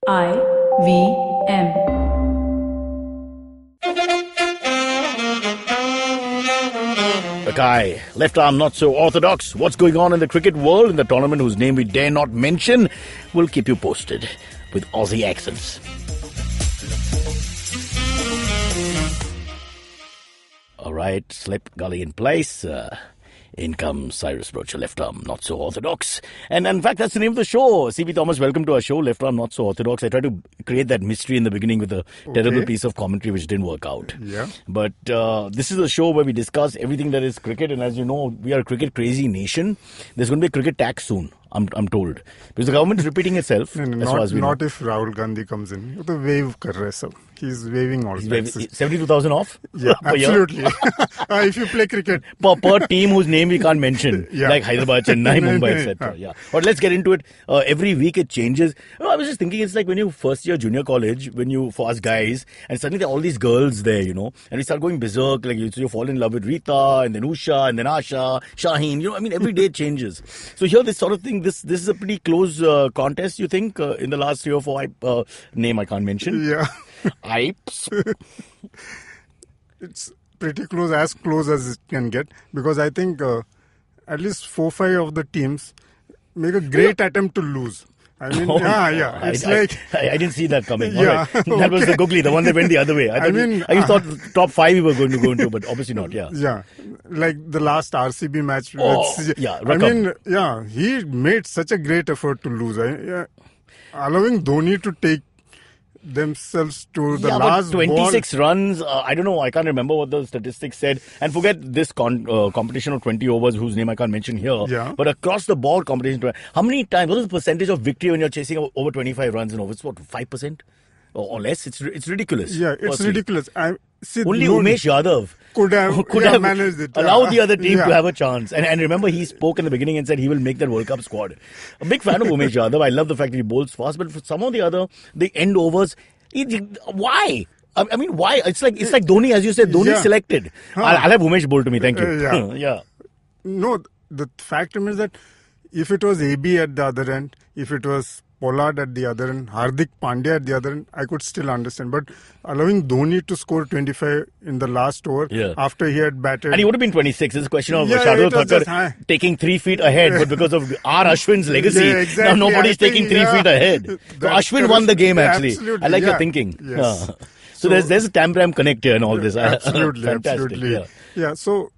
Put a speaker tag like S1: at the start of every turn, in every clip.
S1: IVM.
S2: A guy, left arm not so orthodox. What's going on in the cricket world in the tournament whose name we dare not mention? We'll keep you posted with Aussie accents. All right, slip gully in place. In comes Cyrus Broach, left arm not so orthodox. And in fact, that's the name of the show. C.V. Thomas, welcome to our show, Left Arm Not So Orthodox. I tried to create that mystery in the beginning with a terrible piece of commentary which didn't work out.
S3: Yeah.
S2: But this is a show where we discuss everything that is cricket. And as you know, we are a cricket crazy nation. There's going to be a cricket tax soon, I'm told. Because the government is repeating itself.
S3: Not if Rahul Gandhi comes in. You have to wave kar rahe sab. He's waving all taxes.
S2: 72,000 off?
S3: Yeah, absolutely. If you play cricket.
S2: Per team whose name we can't mention.
S3: Yeah.
S2: Like Hyderabad, Chennai, Mumbai, etc. Yeah. But let's get into it. Every week it changes. I was just thinking, it's like when you first year junior college, for us guys, and suddenly there are all these girls there, and we start going berserk. Like you fall in love with Rita, and then Usha, and then Asha, Shaheen. Every day it changes. So here, this sort of thing, this is a pretty close contest, you think, in the last 3 or 4 name I can't mention.
S3: Yeah.
S2: Ipes.
S3: It's pretty close as it can get, because I think at least 4-5 of the teams make a great attempt to lose. I
S2: didn't see that coming.
S3: Yeah,
S2: right. That was the googly, the one that went the other way. I thought top 5 we were going to go into, but obviously not. Yeah.
S3: Yeah, like the last RCB match. He made such a great effort to lose. Allowing Dhoni to take themselves to the last
S2: 26
S3: ball.
S2: runs. I don't know. I can't remember what the statistics said. And forget this competition of 20 overs, whose name I can't mention here.
S3: Yeah.
S2: But across the board competition, how many times? What is the percentage of victory when you're chasing over 25 runs in overs? What, 5%? Or less? It's ridiculous.
S3: Yeah, it's ridiculous.
S2: Only Umesh Yadav
S3: could have managed it.
S2: Allowed the other team to have a chance. And remember, he spoke in the beginning and said he will make that World Cup squad. A big fan of Umesh Yadav. I love the fact that he bowls fast, but for some or the other, the end overs, why? Why? It's like Dhoni, as you said, Dhoni selected. I'll have Umesh bowl to me. Thank you. Yeah.
S3: No, the fact is that if it was AB at the other end, if it was Pollard at the other end, Hardik Pandya at the other end, I could still understand. But allowing Dhoni to score 25 in the last over after he had batted.
S2: And he would have been 26. It's a question of Shardul Thakur taking 3 feet ahead. But because of R. Ashwin's legacy, now nobody's taking 3 feet ahead. So Ashwin won the game, actually.
S3: Absolutely,
S2: I like your thinking.
S3: Yes.
S2: So there's a Tam-Ram connect here and all this.
S3: Absolutely.
S2: Fantastic.
S3: Absolutely. Yeah. So,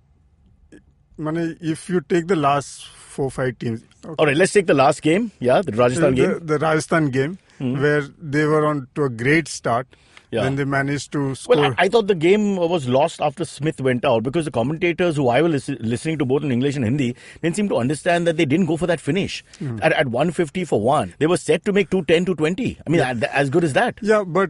S3: if you take the last 4-5 teams. Okay.
S2: All right, let's take the last game. Yeah, the Rajasthan game.
S3: The Rajasthan game, where they were on to a great start. Yeah. Then they managed to score.
S2: Well, I thought the game was lost after Smith went out, because the commentators who I was listening to both in English and Hindi didn't seem to understand that they didn't go for that finish at 150 for 1. They were set to make 210 to 20. As good as that.
S3: Yeah, but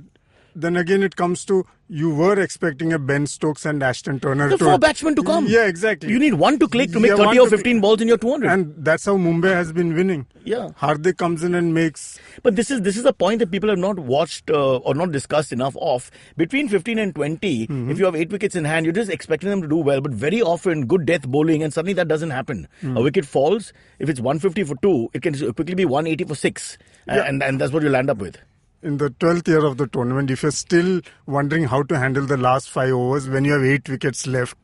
S3: then again it comes to, you were expecting a Ben Stokes and Ashton Turner.
S2: The 4 batsmen to come.
S3: Yeah, exactly.
S2: You need one to click to make 30 or 15 balls in your 200.
S3: And that's how Mumbai has been winning.
S2: Yeah.
S3: Hardik comes in and makes...
S2: But this is a point that people have not watched or not discussed enough of. Between 15 and 20, if you have 8 wickets in hand, you're just expecting them to do well. But very often, good death bowling, and suddenly that doesn't happen. A wicket falls. If it's 150 for 2, it can quickly be 180 for 6. And that's what you'll end up with.
S3: In the 12th year of the tournament, if you're still wondering how to handle the last 5 overs when you have 8 wickets left,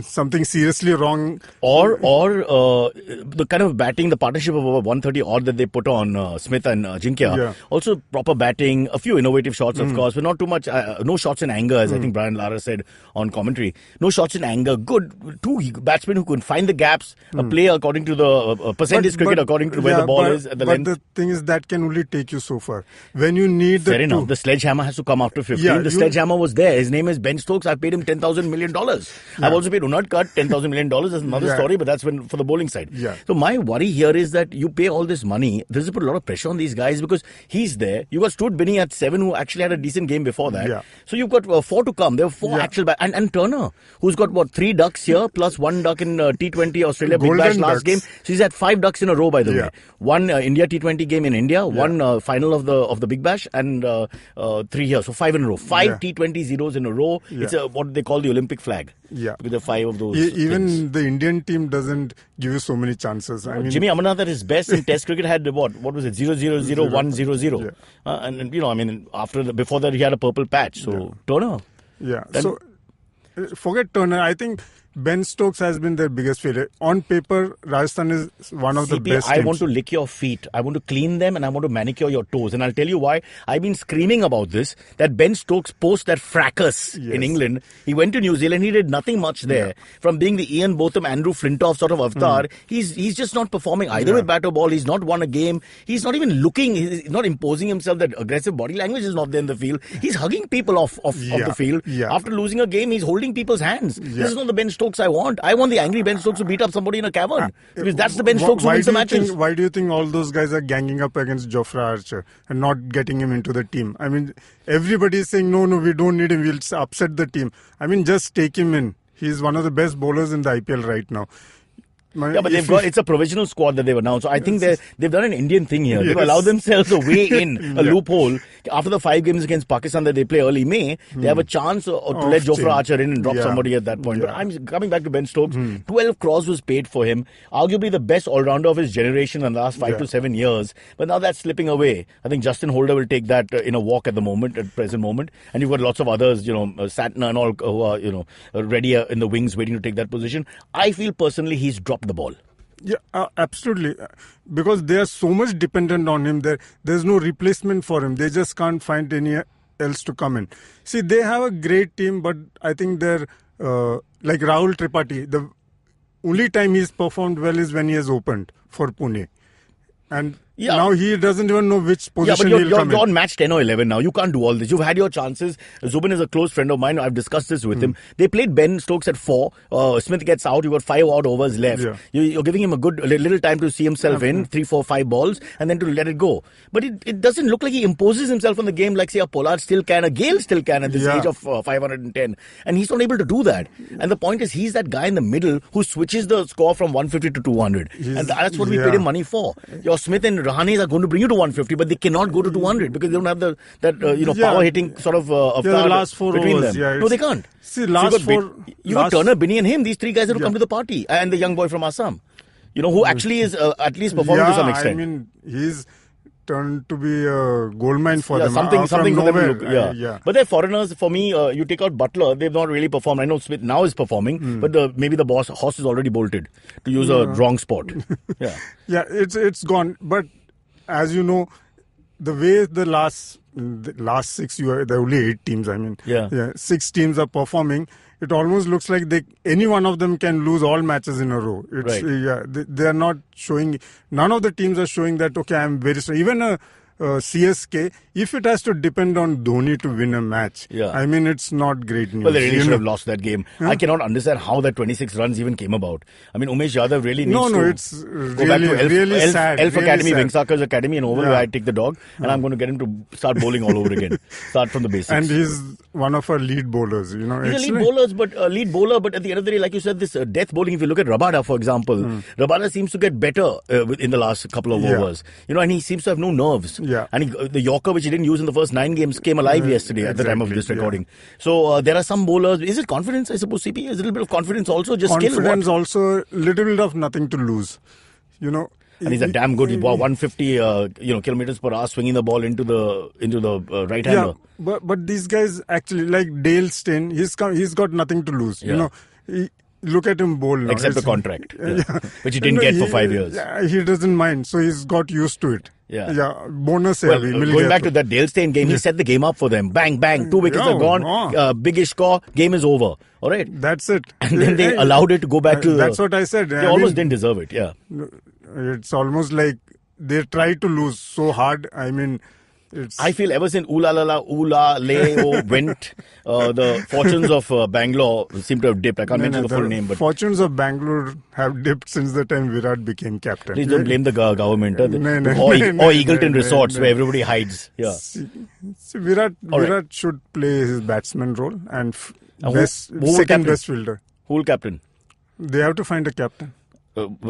S3: something seriously wrong.
S2: Or the kind of batting, the partnership of over 130 odd that they put on Smith and Ajinkya. Yeah. Also proper batting, a few innovative shots, of course, but not too much. No shots in anger, as I think Brian Lara said on commentary. No shots in anger. Good. 2 batsmen who can find the gaps, play according to the percentage cricket, according to where the ball is at the length.
S3: But the thing is, that can only take you so far. When you need
S2: Fair enough. The sledgehammer has to come after 15. Yeah, the sledgehammer was there. His name is Ben Stokes. I paid him $10,000 million. I've also paid Unadkat $10,000 million. That's another story, but that's for the bowling side.
S3: Yeah.
S2: So my worry here is that you pay all this money. This has put a lot of pressure on these guys, because he's there. You got Stuart Binney at 7, who actually had a decent game before that. Yeah. So you've got 4 to come. There are 4 actual and Turner, who's got 3 ducks here plus 1 duck in T20 Australia Big Bash last game. So he's had 5 ducks in a row, by the way. 1 India T20 game in India, 1 final of the Big Big Bash and 3 here. So 5 in a row. 5 T20 zeros in a row.
S3: Yeah.
S2: It's what they call the Olympic flag.
S3: Yeah.
S2: Because there are 5 of those.
S3: Even
S2: things.
S3: the Indian team doesn't give you so many chances. I mean,
S2: Jimmy Amarnath at his best in Test cricket had what was it? 0-0-0, 1-0-0.
S3: Yeah.
S2: And I mean, before that he had a purple patch. So Turner.
S3: Yeah. So forget Turner. I think Ben Stokes has been their biggest failure. On paper, Rajasthan is one of the best teams.
S2: I want to lick your feet. I want to clean them and I want to manicure your toes. And I'll tell you why. I've been screaming about this, that Ben Stokes post that fracas in England. He went to New Zealand. He did nothing much there. From being the Ian Botham, Andrew Flintoff sort of avatar, he's just not performing either with bat or ball. He's not won a game. He's not even looking. He's not imposing himself. That aggressive body language is not there in the field. He's hugging people off the field.
S3: Yeah.
S2: After losing a game, he's holding people's hands. This is not the Ben Stokes I want. I want the angry Ben Stokes to beat up somebody in a cavern. Because that's the Ben Stokes who wins the matches.
S3: Why do you think all those guys are ganging up against Jofra Archer and not getting him into the team? I mean, everybody is saying, no, we don't need him. We'll upset the team. I mean, just take him in. He's one of the best bowlers in the IPL right now.
S2: But it's a provisional squad that they've announced. So I think they've done an Indian thing here. They've allowed themselves a way in, a loophole. After the 5 games against Pakistan that they play early May, they have a chance to let Jofra Archer in and drop somebody at that point. But I'm coming back to Ben Stokes. 12 crores was paid for him. Arguably the best all-rounder of his generation in the last 5 to 7 years. But now that's slipping away. I think Justin Holder will take that in a walk at present moment. And you've got lots of others, Satna and all who are, ready in the wings waiting to take that position. I feel personally he's dropped the ball.
S3: Yeah, absolutely. Because they are so much dependent on him. There's no replacement for him. They just can't find any else to come in. See, they have a great team, but I think they're like Rahul Tripathi. The only time he's performed well is when he has opened for Pune. And now he doesn't even know which position he'll come in.
S2: You're on match 10 or 11 now. You can't do all this. You've had your chances. Zubin is a close friend of mine. I've discussed this with him. They played Ben Stokes at 4. Smith gets out. You've got 5 odd overs left. Yeah. You're giving him a little time to see himself in 3, 4, 5 balls and then to let it go. But it doesn't look like he imposes himself on the game like, say, a Pollard still can, a Gale still can at this age of 510. And he's not able to do that. And the point is, he's that guy in the middle who switches the score from 150 to 200. And that's what we paid him money for. Your Smith and Rahane are going to bring you to 150, but they cannot go to 200 because they don't have that power hitting sort of
S3: the last 4
S2: between
S3: overs.
S2: them. No, they can't.
S3: See, last 4.
S2: You got Turner, Binney, and him. These 3 guys that have come to the party, and the young boy from Assam, who actually is at least performing to some extent.
S3: I mean, he's turned to be a goldmine for them.
S2: Something for them to look. But they're foreigners. For me, you take out Butler, they've not really performed. I know Smith now is performing, but maybe the horse is already bolted, to use a wrong sport.
S3: It's gone. But as you know, the way the last 6, there are only 8 teams. I mean, 6 teams are performing. It almost looks like any one of them can lose all matches in a row. They are not showing. None of the teams are showing that. Okay, I'm very strong. Even CSK, if it has to depend on Dhoni to win a match, I mean, it's not great news.
S2: Well, they really should have lost that game. I cannot understand how that 26 runs even came about. I mean, Umesh Yadav really needs to
S3: it's go back to
S2: really
S3: sad.
S2: Elf Academy, Vengsarkar's Academy, and over where I take the dog, and I'm going to get him to start bowling all over again. Start from the basics.
S3: And he's one of our lead bowlers.
S2: He's a lead bowler, but at the end of the day, like you said, this death bowling, if you look at Rabada, for example, Rabada seems to get better in the last couple of overs. And he seems to have no nerves. And the Yorker, which he didn't use in the first 9 games, came alive yesterday at the time of this recording. So there are some bowlers. Is it confidence, I suppose, CP? Is a little bit of confidence also? Just
S3: confidence
S2: skill?
S3: Also, a little bit of nothing to lose.
S2: And he's a damn good 150 kilometers per hour swinging the ball into the right hander.
S3: But these guys actually, like Dale Steyn, he's got nothing to lose. Look at him bowl now.
S2: Except the contract, which he didn't get for 5 years.
S3: He doesn't mind, so he's got used to it. Bonus.
S2: Going back to that Dale Steyn game, he set the game up for them. Bang, bang, 2 wickets are gone. Biggish score, game is over. All right.
S3: That's it.
S2: And then they allowed it to go back to...
S3: That's what I said.
S2: They almost didn't deserve it,
S3: It's almost like they tried to lose so hard. I mean...
S2: I feel ever since Leo went, the fortunes of Bangalore seem to have dipped. I can't mention the full name. But
S3: fortunes of Bangalore have dipped since the time Virat became captain.
S2: Please don't blame the government. Or Eagleton Resorts where everybody hides.
S3: Virat should play his batsman role and second best fielder.
S2: Who will captain?
S3: They have to find a captain.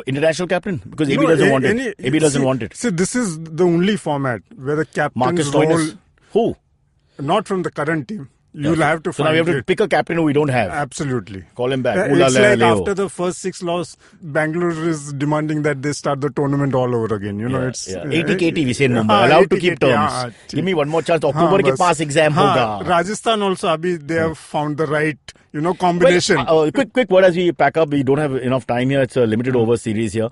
S2: International captain? Because AB doesn't want it. AB doesn't want it.
S3: See, this is the only format where the captain's
S2: Marcus
S3: role...
S2: Stoinis. Who?
S3: Not from the current team. You'll have to
S2: So
S3: find
S2: now we have to pick a captain who we don't have.
S3: Absolutely.
S2: Call him back.
S3: It's like after the first 6 losses, Bangalore is demanding that they start the tournament all over again. You know, it's
S2: 80 KT we say in Mumbai. Allowed to keep terms. Give me one more chance. October ke paas exam hoga.
S3: Rajasthan also, abhi they have found the right, combination.
S2: Quick word as we pack up. We don't have enough time here. It's a limited over series here.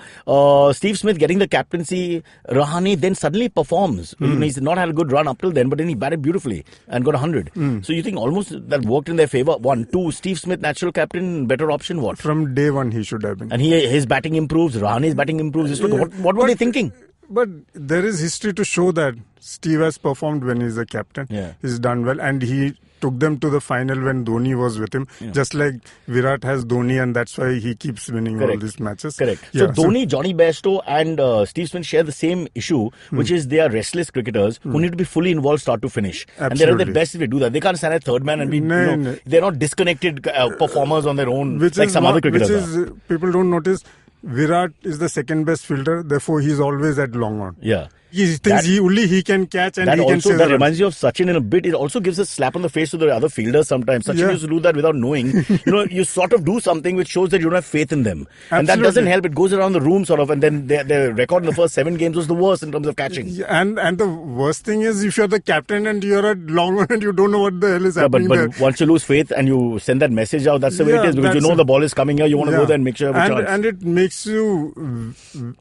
S2: Steve Smith getting the captaincy. Rahane then suddenly performs. He's not had a good run up till then, but then he batted beautifully and got 100. So you think almost that worked in their favour. 1, 2, Steve Smith, natural captain, better option. What?
S3: From day one he should have been.
S2: And his batting improves. Rahane's batting improves. What were they thinking?
S3: But there is history to show that Steve has performed when he's a captain.
S2: Yeah.
S3: He's done well, and he took them to the final when Dhoni was with him. Yeah. Just like Virat has Dhoni, and that's why he keeps winning all these matches.
S2: Correct. So Dhoni, Johnny Bairstow and Steve Smith share the same issue, which is they are restless cricketers who need to be fully involved start to finish.
S3: Absolutely.
S2: And they're at their best if they do that. They can't stand at third man and be, they're not disconnected performers on their own like some other cricketers are.
S3: People don't notice. Virat is the second best fielder, therefore he's always at long on.
S2: Yeah.
S3: He thinks only he can catch and he can save.
S2: That reminds you of Sachin in a bit. It also gives a slap on the face to the other fielders sometimes. Sachin used to do that without knowing. You sort of do something which shows that you don't have faith in them. Absolutely. And that doesn't help. It goes around the room sort of, and then their record in the first 7 games was the worst in terms of catching.
S3: And the worst thing is if you're the captain and you're at long on and you don't know what the hell is happening there.
S2: But once you lose faith and you send that message out, that's the way it is. Because you know the ball is coming here, you want to go there and make sure you have a chance.
S3: And it makes you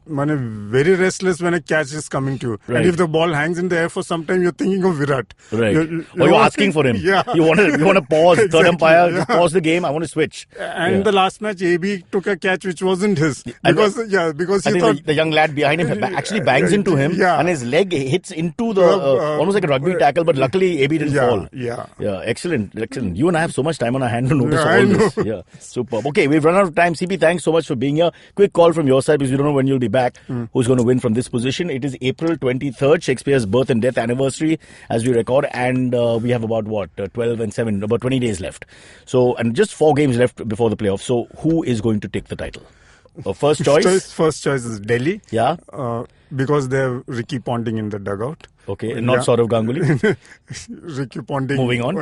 S3: very restless when a catch is coming to you. Right. And if the ball hangs in the air for some time, you're thinking of Virat.
S2: Right. You're asking for him. Yeah. You want to pause, exactly. Third umpire, just pause the game, I want to switch.
S3: And the last match, AB took a catch which wasn't his. Because he thought...
S2: the young lad behind him actually bangs into him and his leg hits into the, almost like a rugby tackle, but luckily AB didn't fall.
S3: Yeah.
S2: Excellent. You and I have so much time on our hand to notice all this. Yeah, superb. Okay, we've run out of time. CP, thanks so much for being here. Quick call from your side because we don't know when you'll be back. Who's going to win from this position? It is April 23rd, Shakespeare's birth and death anniversary as we record, and we have about 12 and 7, about 20 days left. So, and just 4 games left before the playoffs. So, who is going to take the title? First choice?
S3: First choice is Delhi.
S2: Yeah.
S3: Because they have Ricky Ponting in the dugout.
S2: Okay, and not Saurav Ganguly.
S3: Ricky Ponting.
S2: Moving on.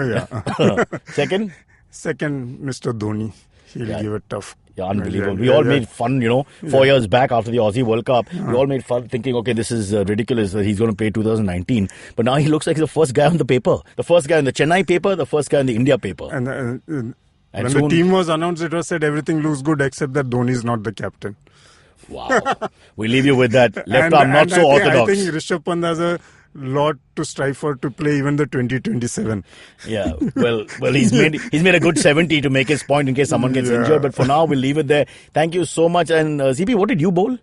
S2: Second,
S3: Mr. Dhoni. He'll give it tough.
S2: Yeah, unbelievable. We all made fun, 4 years back after the Aussie World Cup. We all made fun thinking, okay, this is ridiculous that he's going to play 2019. But now he looks like he's the first guy on the paper. The first guy in the Chennai paper, the first guy in the India paper.
S3: And when the team was announced, it was said everything looks good except that Dhoni is not the captain. Wow.
S2: We leave you with that. Left arm, not so orthodox.
S3: I think Rishabh Pant has a lot to strive for to play even the 2027.
S2: Yeah, well, he's made a good 70 to make his point in case someone gets injured. But for now, we'll leave it there. Thank you so much. And CP, what did you bowl?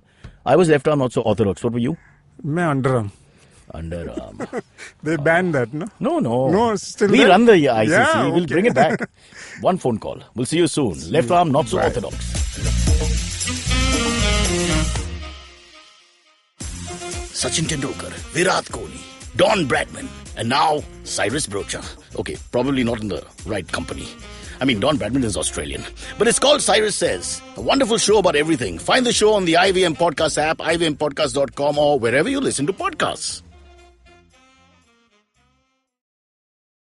S2: I was left arm, not so orthodox. What were you?
S3: Me underarm.
S2: Underarm.
S3: They banned that, no?
S2: No.
S3: Still
S2: we
S3: there?
S2: run the ICC.
S3: Yeah, okay.
S2: We'll bring it back. One phone call. We'll see you soon. Left arm, not so orthodox. Sachin Tendulkar, Virat Kohli, Don Bradman, and now Cyrus Brocha. Okay, probably not in the right company. I mean, Don Bradman is Australian. But it's called Cyrus Says, a wonderful show about everything. Find the show on the IVM Podcast app, ivmpodcast.com, or wherever you listen to podcasts.